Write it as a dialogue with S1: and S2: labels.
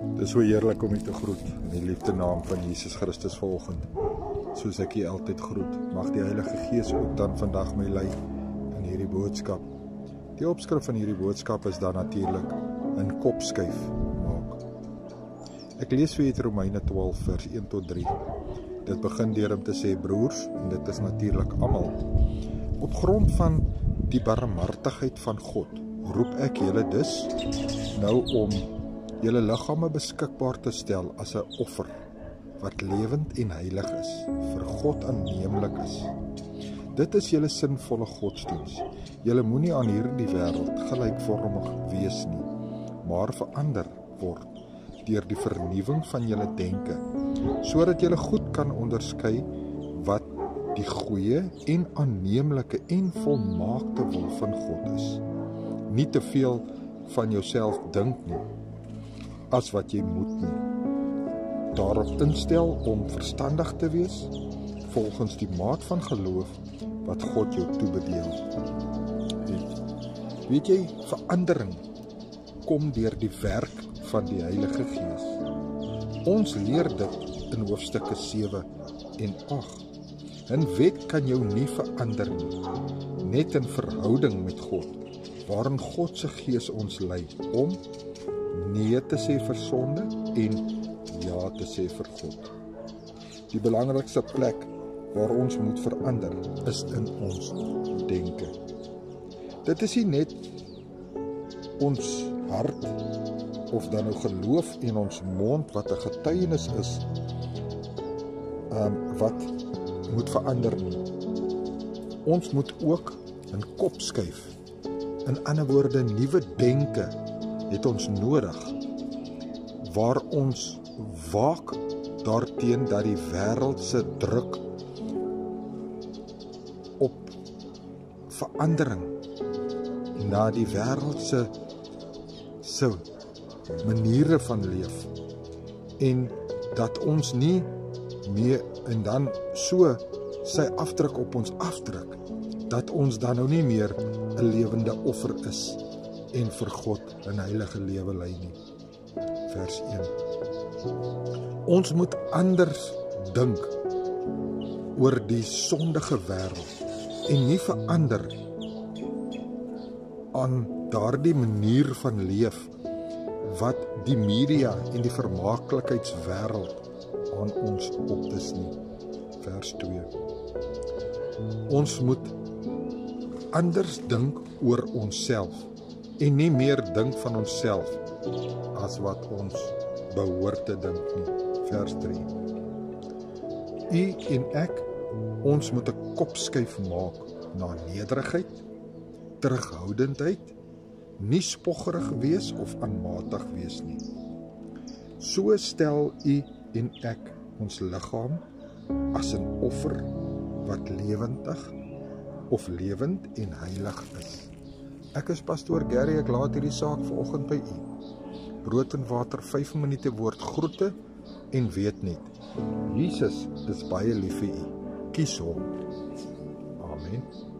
S1: Dit is so heerlik om u te groet in die liefde naam van Jesus Christus vanoggend. Soos ek u altyd groet, mag die Heilige Gees ook dan vandag my lei in hierdie boodskap. Die opskrif van hierdie boodskap is dan natuurlik in kopskuif maak. Ek lees vir u uit Romeine 12 vers 1 tot 3. Dit begin deur om te sê broers, en dit is natuurlik almal. Op grond van die barmhartigheid van God, roep ek julle dus nou om julle liggame beskikbaar te stel as 'n offer wat lewend en heilig is, vir God aanneemlik is. Dit is julle sinvolle godsdiens. Julle moenie aan hierdie wêreld gelykvormig wees nie, maar verander word deur die vernuwing van julle denke, sodat julle goed kan onderskei wat die goeie en aanneemlike en volmaakte wil van God is. Nie te veel van jouself dink nie, as wat jy moet nie. Daarop instel om verstandig te wees, volgens die maat van geloof wat God jou toebedeel. Weet jy, verandering kom deur die werk van die Heilige Gees. Ons leer dit in hoofstukke 7 en 8. 'n wet kan jou nie verander nie, net in verhouding met God, waarin God se Gees ons lei om nee te sê vir sonde en ja te sê vir God. Die belangrikste plek waar ons moet verander is in ons denke. Dit is nie net ons hart of dan nou geloof in ons mond wat 'n getuienis is wat moet verander nie. Ons moet ook 'n kop skuif. In ander woorde, nuwe denke het ons nodig, waar ons waak daarteen dat die wêreld se druk op verandering na die wêreld se maniere van leef, en dat ons nie meer en dan so sy afdruk op ons afdruk, dat ons dan nou nie meer 'n lewende offer is en vir God 'n heilige lewe lei nie. Vers 1. Ons moet anders dink oor die sondige wêreld en nie verander aan daardie manier van leef wat die media en die vermaaklikheidswêreld aan ons opdis nie. Vers 2. Ons moet anders dink oor onsself en nie meer dink van onsself as wat ons behoort te dink nie. Vers 3. U en ek, ons moet 'n kopskuif maak na nederigheid, terughoudendheid, nie spoggerig wees of aanmatig wees nie. So stel u en ek ons liggaam as 'n offer wat lewend en heilig is. Ek is pastoor Gary, ek laat hierdie saak vanoggend by u. Brood en water, 5 minute woord groete, en weet net, Jesus is baie lief vir u. Kies hom. Amen.